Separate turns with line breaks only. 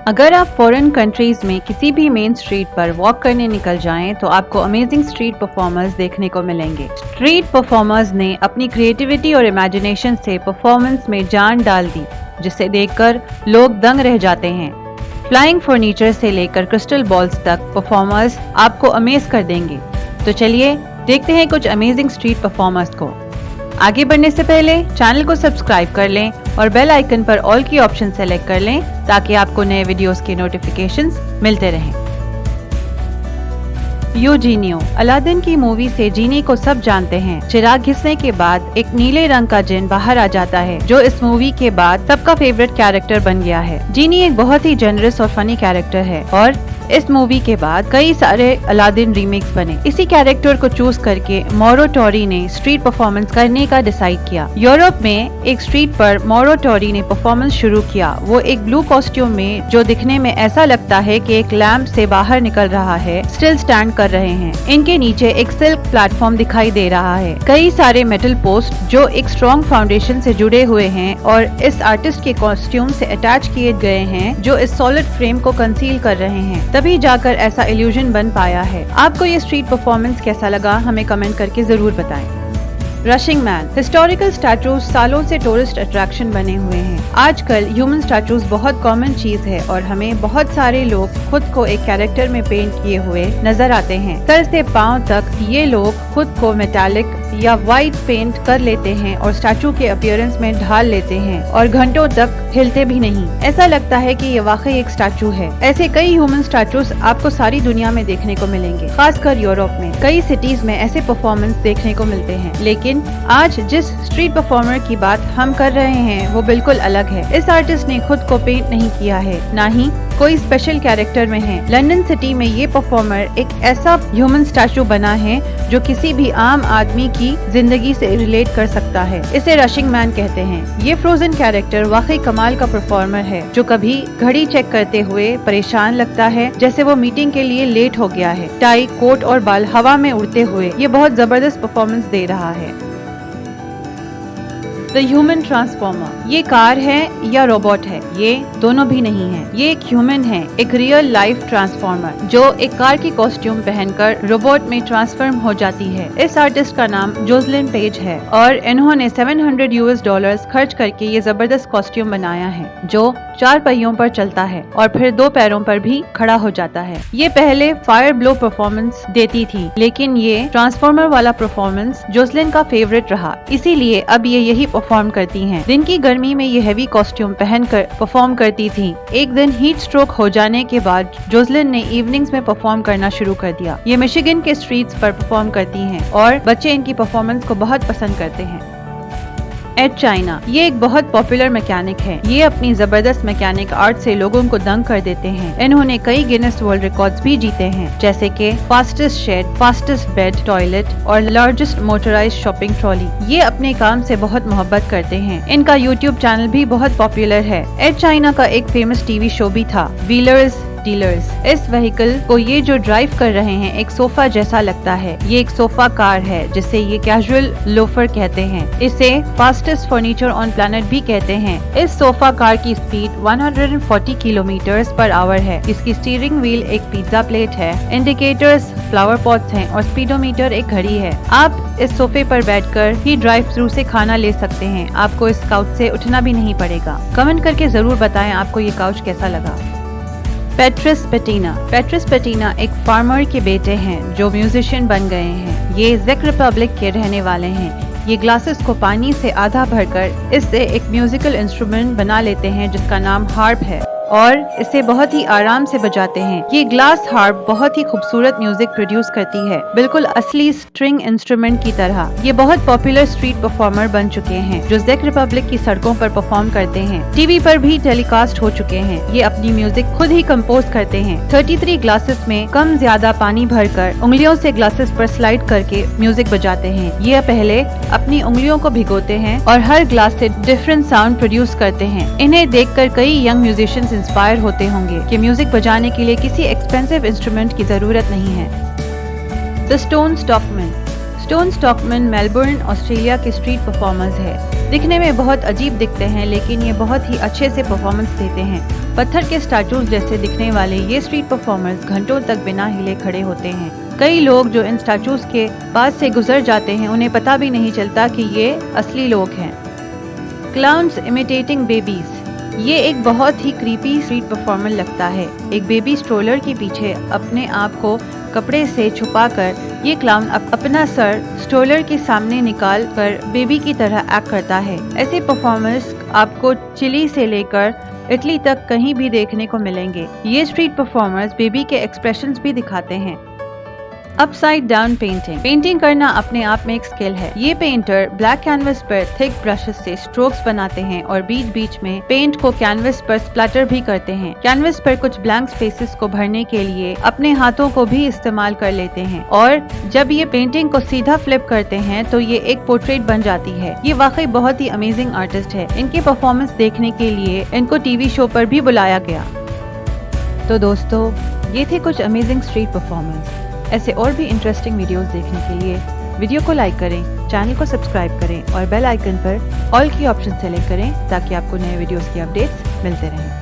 अगर आप foreign countries में किसी भी मेन स्ट्रीट पर वॉक करने निकल जाएं तो आपको अमेजिंग स्ट्रीट परफॉर्मर्स देखने को मिलेंगे। स्ट्रीट परफॉर्मर्स ने अपनी क्रिएटिविटी और इमेजिनेशन से परफॉर्मेंस में जान डाल दी, जिसे देखकर लोग दंग रह जाते हैं। फ्लाइंग फर्नीचर से लेकर क्रिस्टल बॉल्स तक परफॉर्मर्स आपको अमेज कर देंगे। तो चलिए देखते हैं कुछ अमेजिंग स्ट्रीट परफॉर्मर्स को। आगे बढ़ने से पहले चैनल को सब्सक्राइब कर लें और बेल आइकन पर ऑल की ऑप्शन सेलेक्ट कर लें ताकि आपको नए वीडियोस के नोटिफिकेशंस मिलते रहें। यूजीनियो अलादीन की मूवी से जीनी को सब जानते हैं। चिराग घिसने के बाद एक नीले रंग का जिन बाहर आ जाता है, जो इस मूवी के बाद सबका फेवरेट कैरेक्टर बन गया है। जीनी एक बहुत ही जनरस और फनी कैरेक्टर है और इस मूवी के बाद कई सारे अलादीन रीमेक्स बने। इसी कैरेक्टर को चूज करके मौरो टोरी ने स्ट्रीट परफॉर्मेंस करने का डिसाइड किया। यूरोप में एक स्ट्रीट पर मौरो टोरी ने परफॉर्मेंस शुरू किया। वो एक ब्लू कॉस्ट्यूम में, जो दिखने में ऐसा लगता है कि एक लैंप से बाहर निकल रहा है, स्टिल स्टैंड कर रहे हैं। इनके नीचे एक सिल्क प्लेटफॉर्म दिखाई दे रहा है, कई सारे मेटल पोस्ट जो एक स्ट्रॉन्ग फाउंडेशन से जुड़े हुए हैं और इस आर्टिस्ट के कॉस्ट्यूम से अटैच किए गए हैं, जो इस सॉलिड फ्रेम को कंसील कर रहे हैं। तभी जाकर ऐसा इल्यूजन बन पाया है। आपको ये स्ट्रीट परफॉर्मेंस कैसा लगा, हमें कमेंट करके जरूर बताएं। रशिंग मैन हिस्टोरिकल स्टैचूज सालों से टूरिस्ट अट्रैक्शन बने हुए हैं। आजकल ह्यूमन स्टैचूज बहुत कॉमन चीज है और हमें बहुत सारे लोग खुद को एक कैरेक्टर में पेंट किए हुए नजर आते हैं। सर से पांव तक ये लोग खुद को मेटालिक या व्हाइट पेंट कर लेते हैं और स्टैचू के अपीयरेंस में ढाल लेते हैं और घंटों तक हिलते भी नहीं। ऐसा लगता है कि ये वाकई एक स्टैचू है। ऐसे कई ह्यूमन स्टैचूज आपको सारी दुनिया में देखने को मिलेंगे। खासकर यूरोप में कई सिटीज में ऐसे परफॉर्मेंस देखने को मिलते हैं। लेकिन आज जिस स्ट्रीट परफॉर्मर की बात हम कर रहे हैं वो बिल्कुल अलग है। इस आर्टिस्ट ने खुद को पेंट नहीं किया है, ना ही कोई स्पेशल कैरेक्टर में है। लंदन सिटी में ये परफॉर्मर एक ऐसा ह्यूमन स्टैचू बना है जो किसी भी आम आदमी की जिंदगी से रिलेट कर सकता है। इसे रशिंग मैन कहते हैं। ये फ्रोजन कैरेक्टर वाकई कमाल का परफॉर्मर है, जो कभी घड़ी चेक करते हुए परेशान लगता है, जैसे वो मीटिंग के लिए लेट हो गया है। टाई, कोट और बाल हवा में उड़ते हुए ये बहुत जबरदस्त परफॉर्मेंस दे रहा है। द ह्यूमन ट्रांसफॉर्मर ये कार है या रोबोट है, ये दोनों भी नहीं है। ये एक ह्यूमन है, एक रियल लाइफ ट्रांसफॉर्मर जो एक कार की कॉस्ट्यूम पहनकर रोबोट में ट्रांसफॉर्म हो जाती है। इस आर्टिस्ट का नाम जोसलिन पेज है और इन्होंने $700 खर्च करके ये जबरदस्त कॉस्ट्यूम बनाया है, जो 4 पहियों पर चलता है और फिर 2 पैरों पर भी खड़ा हो जाता है। ये पहले फायर ब्लो परफॉर्मेंस देती थी, लेकिन ये ट्रांसफॉर्मर वाला परफॉर्मेंस जोसलिन का फेवरेट रहा, इसीलिए अब ये यही परफॉर्म करती हैं। दिन की गर्मी में ये हैवी कॉस्ट्यूम पहनकर परफॉर्म करती थी। एक दिन हीट स्ट्रोक हो जाने के बाद जोसलिन ने इवनिंग्स में परफॉर्म करना शुरू कर दिया। ये मिशिगन के स्ट्रीट्स पर परफॉर्म करती हैं और बच्चे इनकी परफॉर्मेंस को बहुत पसंद करते हैं। एड चाइना ये एक बहुत पॉपुलर मैकेनिक है। ये अपनी जबरदस्त मैकेनिक आर्ट से लोगों को दंग कर देते हैं। इन्होंने कई गिनेस वर्ल्ड रिकॉर्ड्स भी जीते हैं, जैसे कि fastest shed, fastest bed, toilet और लार्जेस्ट मोटराइज्ड शॉपिंग ट्रॉली। ये अपने काम से बहुत मोहब्बत करते हैं। इनका यूट्यूब चैनल भी बहुत पॉपुलर है। एड चाइना का एक फेमस टीवी शो भी था, व्हीलर्स डीलर्स। इस व्हीकल को ये जो ड्राइव कर रहे हैं एक सोफा जैसा लगता है। ये एक सोफा कार है जिसे ये कैजुअल लोफर कहते हैं। इसे फास्टेस्ट फर्नीचर ऑन प्लैनेट भी कहते हैं। इस सोफा कार की स्पीड 140 किलोमीटर पर आवर है। इसकी स्टीयरिंग व्हील एक पिज्जा प्लेट है, इंडिकेटर्स फ्लावर पॉट्स हैं और स्पीडोमीटर एक घड़ी है। आप इस सोफे पर बैठकर ही ड्राइव थ्रू से खाना ले सकते हैं। आपको इस काउच से उठना भी नहीं पड़ेगा। कमेंट करके जरूर बताएं आपको ये काउच कैसा लगा। पेट्रिस पेटीना एक फार्मर के बेटे हैं जो म्यूजिशियन बन गए हैं। ये ज़ेक रिपब्लिक के रहने वाले हैं। ये ग्लासेस को पानी से आधा भरकर इससे एक म्यूजिकल इंस्ट्रूमेंट बना लेते हैं जिसका नाम हार्प है और इसे बहुत ही आराम से बजाते हैं। ये ग्लास हार्प बहुत ही खूबसूरत म्यूजिक प्रोड्यूस करती है, बिल्कुल असली स्ट्रिंग इंस्ट्रूमेंट की तरह। ये बहुत पॉपुलर स्ट्रीट परफॉर्मर बन चुके हैं जो ज़ेक रिपब्लिक की सड़कों पर परफॉर्म करते हैं। टीवी पर भी टेलीकास्ट हो चुके हैं। ये अपनी म्यूजिक खुद ही कंपोज करते हैं। 33 ग्लासेस में कम ज्यादा पानी भरकर उंगलियों से ग्लासेस पर स्लाइड करके म्यूजिक बजाते हैं। ये पहले अपनी उंगलियों को भिगोते हैं और हर ग्लास से डिफरेंट साउंड प्रोड्यूस करते हैं। इन्हें देखकर कई यंग म्यूजिशियंस इंस्पायर होते होंगे कि म्यूजिक बजाने के लिए किसी एक्सपेंसिव इंस्ट्रूमेंट की जरूरत नहीं है। The stone stockman Melbourne Australia के स्ट्रीट परफॉर्मर्स है। दिखने में बहुत अजीब दिखते हैं, लेकिन ये बहुत ही अच्छे से परफॉर्मेंस देते हैं। पत्थर के स्टैचूज जैसे दिखने वाले ये स्ट्रीट परफॉर्मर्स घंटों तक बिना हिले खड़े होते हैं। कई लोग जो इन स्टैचूज के पास से गुजर जाते हैं, उन्हें पता भी नहीं चलता कि ये असली लोग हैं। Clowns imitating babies. ये एक बहुत ही क्रीपी स्ट्रीट परफॉर्मर लगता है। एक बेबी स्ट्रोलर के पीछे अपने आप को कपड़े से छुपाकर ये क्लाउन अपना सर स्ट्रोलर के सामने निकाल कर बेबी की तरह एक्ट करता है। ऐसे परफॉर्मर्स आपको चिली से लेकर इटली तक कहीं भी देखने को मिलेंगे। ये स्ट्रीट परफॉर्मर्स बेबी के एक्सप्रेशंस भी दिखाते हैं। Upside down painting. पेंटिंग करना अपने आप में एक स्किल है। ये पेंटर ब्लैक कैनवस पर थिक ब्रशेस से स्ट्रोक्स बनाते हैं और बीच बीच में पेंट को कैनवस पर स्प्लैटर भी करते हैं। कैनवस पर कुछ ब्लैंक स्पेसेस को भरने के लिए अपने हाथों को भी इस्तेमाल कर लेते हैं और जब ये पेंटिंग को सीधा फ्लिप करते हैं तो ये एक पोर्ट्रेट बन जाती है। ये वाकई बहुत ही अमेजिंग आर्टिस्ट है। इनके परफॉर्मेंस देखने के लिए इनको टीवी शो पर भी बुलाया गया। तो दोस्तों, ये थे कुछ अमेजिंग स्ट्रीट परफॉर्मेंस। ऐसे और भी इंटरेस्टिंग वीडियोस देखने के लिए वीडियो को लाइक करें, चैनल को सब्सक्राइब करें और बेल आइकन पर ऑल की ऑप्शन सेलेक्ट करें ताकि आपको नए वीडियोस की अपडेट्स मिलते रहें।